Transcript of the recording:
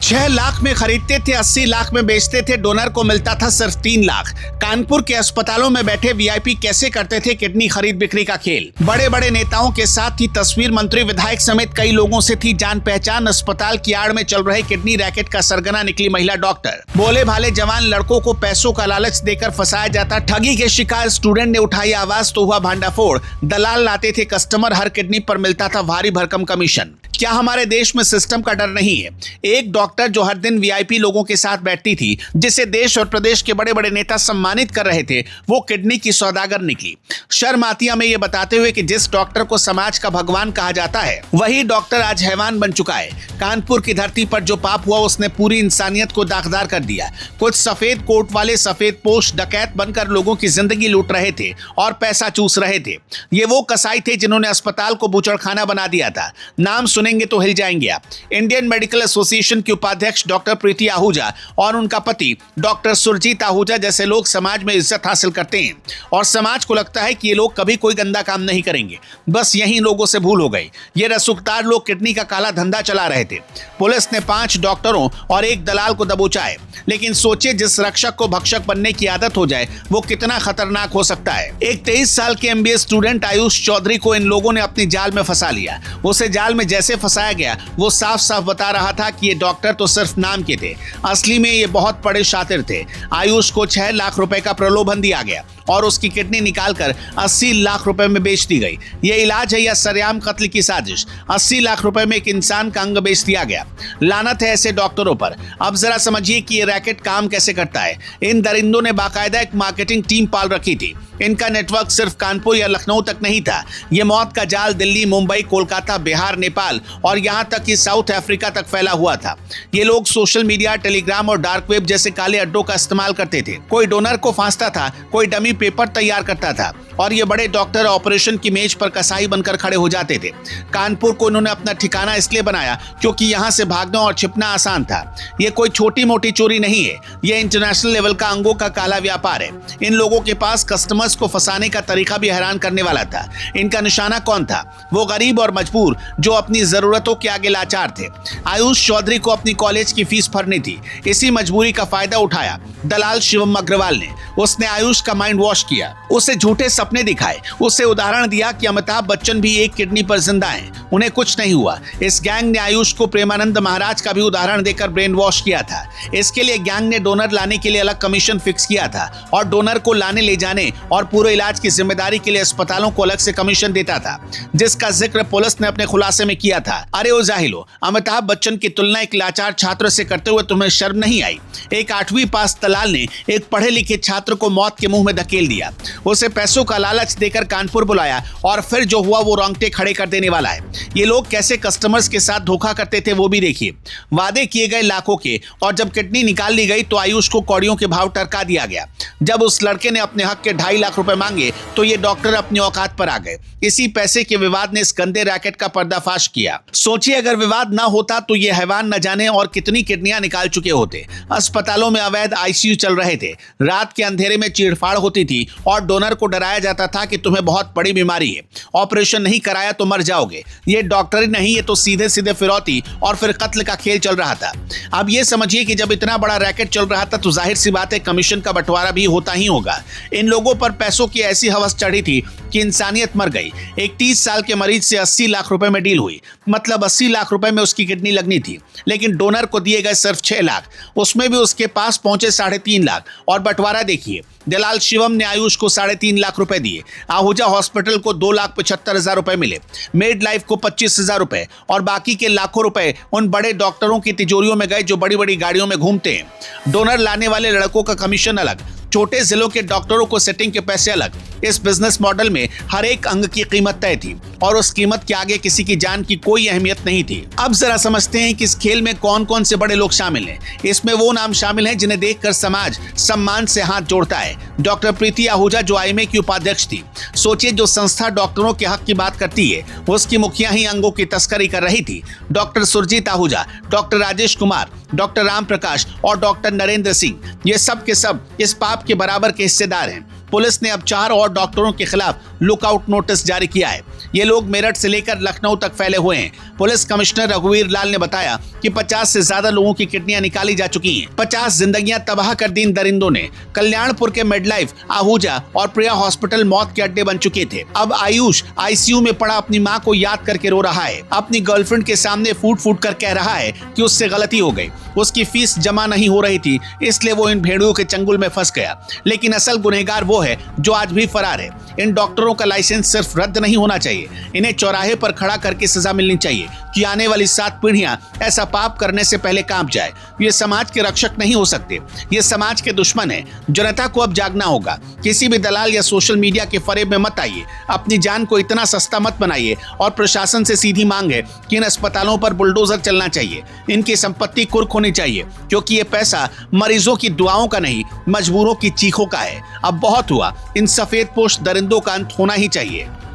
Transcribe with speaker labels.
Speaker 1: 6 लाख में खरीदते थे, 80 लाख में बेचते थे, डोनर को मिलता था सिर्फ 3 लाख। कानपुर के अस्पतालों में बैठे वीआईपी कैसे करते थे किडनी खरीद बिक्री का खेल। बड़े बड़े नेताओं के साथ ही तस्वीर मंत्री विधायक समेत कई लोगों से थी जान पहचान। अस्पताल की आड़ में चल रहे किडनी रैकेट का सरगना निकली महिला डॉक्टर। भोले भाले जवान लड़कों को पैसों का लालच देकर फंसाया जाता। ठगी के शिकार स्टूडेंट ने उठाई आवाज तो हुआ भांडाफोड़। दलाल लाते थे कस्टमर, हर किडनी पर मिलता था भारी भरकम कमीशन। क्या हमारे देश में सिस्टम का डर नहीं है? एक डॉक्टर जो हर दिन वीआईपी लोगों के साथ बैठती थी, जिसे देश और प्रदेश के बड़े बड़े नेता सम्मानित कर रहे थे, वो किडनी की सौदागर निकली। शर्म आती हमें ये बताते हुए कि जिस डॉक्टर को समाज का भगवान कहा जाता है, वही डॉक्टर आज हैवान बन चुका है। कानपुर की धरती पर जो पाप हुआ उसने पूरी इंसानियत को दागदार कर दिया। कुछ सफेद कोट वाले सफेद पोश डकैत बनकर लोगों की जिंदगी लूट रहे थे और पैसा चूस रहे थे। ये वो कसाई थे जिन्होंने अस्पताल को बूचड़खाना बना दिया था। नाम सुनेंगे तो हिल जाएंगे आप। इंडियन मेडिकल एसोसिएशन की उपाध्यक्ष डॉक्टर प्रीति आहूजा और उनका पति डॉक्टर सुरजीत आहूजा जैसे लोग समाज में इज्जत हासिल करते हैं और समाज को लगता है कि ये लोग कभी कोई गंदा काम नहीं करेंगे। बस यही लोगों से भूल हो गई। ये रसूखदार लोग किडनी का काला धंधा चला रहे थे। पुलिस ने 5 डॉक्टरों और एक दलाल को दबोचा है। लेकिन सोचिए, जिस रक्षक को भक्षक बनने की आदत हो जाए वो कितना खतरनाक हो सकता है। एक 23 साल के एमबीए स्टूडेंट आयुष चौधरी को इन लोगों ने अपनी जाल में फंसा लिया। उसे जाल में जैसे फंसाया गया, वो साफ साफ बता रहा था कि ये डॉक्टर तो सिर्फ नाम के थे, असली में ये बहुत बड़े शातिर थे। आयुष को 6 लाख रुपए का प्रलोभन दिया गया और उसकी किडनी निकालकर 80 लाख रुपए में बेच दी गई। ये इलाज है या सरेआम कत्ल की साजिश? 80 लाख रुपए में एक इंसान का अंग बेच दिया गया। लानत है ऐसे डॉक्टरों पर। अब जरा समझिए कि ये रैकेट काम कैसे करता है। इन दरिंदों ने बाकायदा एक मार्केटिंग टीम पाल रखी थी। इनका नेटवर्क सिर्फ कानपुर या लखनऊ तक नहीं था। ये मौत का जाल दिल्ली, मुंबई, कोलकाता, बिहार, नेपाल और यहाँ तक कि साउथ अफ्रीका तक फैला हुआ था। ये लोग सोशल मीडिया, टेलीग्राम और डार्क वेब जैसे काले अड्डों का इस्तेमाल करते थे। कोई डोनर को फांसता था, कोई डमी पेपर तैयार करता था और ये बड़े डॉक्टर ऑपरेशन की मेज पर कसाई बनकर खड़े हो जाते थे। कानपुर को इन्होंने अपना ठिकाना इसलिए बनाया क्योंकि यहाँ से भागना और छिपना आसान था। ये कोई छोटी मोटी चोरी नहीं है, ये इंटरनेशनल लेवल का अंगों का काला व्यापार है। इन लोगों के पास कस्टमर्स को फंसाने का तरीका भी हैरान करने वाला था। इनका निशाना कौन था? वो गरीब और मजबूर जो अपनी जरूरतों के आगे लाचार थे। आयुष चौधरी को अपनी कॉलेज की फीस भरनी थी। इसी मजबूरी का फायदा उठाया दलाल शिवम अग्रवाल ने। उसने आयुष का माइंड वॉश किया, उसे झूठे सपने दिखाए, उसे उदाहरण दिया कि अमिताभ बच्चन भी एक किडनी पर जिंदा हैं, उन्हें कुछ नहीं हुआ। इस गैंग ने आयुष को प्रेमानंद महाराज का भी उदाहरण देकर ब्रेन वॉश किया था। इसके लिए गैंग ने डोनर लाने के लिए अलग कमीशन फिक्स किया था और डोनर को लाने ले जाने और पूरे इलाज की जिम्मेदारी के लिए अस्पतालों को अलग से कमीशन देता था, जिसका जिक्र पुलिस ने अपने खुलासे में किया था। अरे ओ जाहिलो, अमिताभ बच्चन की तुलना एक लाचार छात्र से करते हुए तुम्हें शर्म नहीं आई? एक 8वीं पास दलाल ने एक पढ़े लिखे छात्र को मौत के मुंह में धकेल दिया। उसे पैसों का लालच देकर कानपुर बुलाया और फिर जो हुआ वो रोंगटे खड़े कर देने वाला है। ये लोग कैसे कस्टमर्स के साथ धोखा करते थे वो भी देखिए। वादे किए गए लाखों के और जब किडनी निकाल ली गई तो आयुष को कौड़ियों के भाव टरका दिया गया। जब उस लड़के ने अपने हक के 2.5 लाख रुपए मांगे तो ये डॉक्टर अपनी औकात पर आ गए। इसी पैसे के विवाद ने इस गंदे रैकेट का पर्दाफाश किया। सोचिए, अगर विवाद ना होता तो ये हैवान न जाने और कितनी किडनियां निकाल चुके होते। अस्पतालों में अवैध आईसीयू चल रहे थे। रात के अंधेरे में चीड़फाड़ होती थी और डोनर को डराया जाता था कि तुम्हें बहुत बड़ी बीमारी है, ऑपरेशन नहीं कराया तो मर जाओगे। ये डॉक्टरी नहीं, ये तो सीधे सीधे फिरौती और फिर कत्ल का खेल चल रहा था। अब ये समझिए कि जब इतना बड़ा रैकेट चल रहा था तो जाहिर सी बात है कमीशन का बंटवारा भी होता ही होगा। इन लोगों पर पैसों की ऐसी हवस चढ़ी थी कि इंसानियत मर गई। एक 30 साल के मरीज से 80 लाख रुपए में डील हुई, मतलब 80 लाख रुपए में उसकी किडनी लगनी थी, लेकिन डोनर को दिए गए सिर्फ 6 लाख, उसमें भी उसके पास पहुंचे 3.5 लाख। और बंटवारा देखिए, दलाल शिवम ने आयुष को 3.5 लाख रुपए दिए, आहूजा हॉस्पिटल को 2,75,000 रुपए मिले, मेड लाइफ को 25,000 रुपए और बाकी के लाखों रुपए उन बड़े डॉक्टरों की तिजोरियों में गए जो बड़ी बड़ी गाड़ियों में घूमते हैं। डोनर लाने वाले लड़कों का कमीशन अलग, छोटे जिलों के डॉक्टरों को सेटिंग के पैसे अलग। इस बिजनेस मॉडल में हर एक अंग की कीमत तय थी और उस कीमत के आगे किसी की जान की कोई अहमियत नहीं थी। अब जरा समझते हैं कि इस खेल में कौन कौन से बड़े लोग शामिल हैं। इसमें वो नाम शामिल हैं जिन्हें देखकर समाज सम्मान से हाथ जोड़ता है। डॉक्टर प्रीति आहूजा जो आईएमए की उपाध्यक्ष थी। सोचिए, जो संस्था डॉक्टरों के हक की बात करती है उसकी मुखिया ही अंगों की तस्करी कर रही थी। Doctor Surjeet Ahuja, doctor Rajesh Kumar, doctor Ram Prakash और डॉक्टर नरेंद्र सिंह, ये सब के सब इस पाप के बराबर के हिस्सेदार हैं। पुलिस ने अब 4 और डॉक्टरों के खिलाफ लुकआउट नोटिस जारी किया है। ये लोग मेरठ से लेकर लखनऊ तक फैले हुए हैं। पुलिस कमिश्नर रघुवीर लाल ने बताया कि 50 से ज्यादा लोगों की किडनियां निकाली जा चुकी हैं। 50 जिंदगियां तबाह कर दी इन दरिंदों ने। कल्याणपुर के मेडलाइफ, आहूजा और प्रिया हॉस्पिटल मौत के अड्डे बन चुके थे। अब आयुष आईसीयू में पड़ा अपनी मां को याद करके रो रहा है। अपनी गर्लफ्रेंड के सामने फूट फूट कर कह रहा है कि उससे गलती हो गई, उसकी फीस जमा नहीं हो रही थी, इसलिए वो इन भेड़ियों के चंगुल में फंस गया। लेकिन असल गुनहगार वो है जो आज भी फरार है। इन डॉक्टरों का लाइसेंस सिर्फ रद्द नहीं होना चाहिए, इन्हें चौराहे पर खड़ा करके सजा मिलनी चाहिए कि आने वाली 7 पीढ़ियां ऐसा पाप करने से पहले कांप जाए। ये समाज के रक्षक नहीं हो सकते, ये समाज के दुश्मन है। जनता को अब जागना होगा। किसी भी दलाल या सोशल मीडिया के फरेब में मत आइए। अपनी जान को इतना सस्ता मत बनाइए और प्रशासन से सीधी मांग है कि इन अस्पतालों पर बुलडोजर चलना चाहिए। इनकी संपत्ति कुर्क होनी चाहिए, क्योंकि ये पैसा मरीजों की दुआओं का नहीं, मजबूरों की चीखों का है। अब बहुत हुआ, इन सफेद पोश दरिंदों का अंत होना ही चाहिए।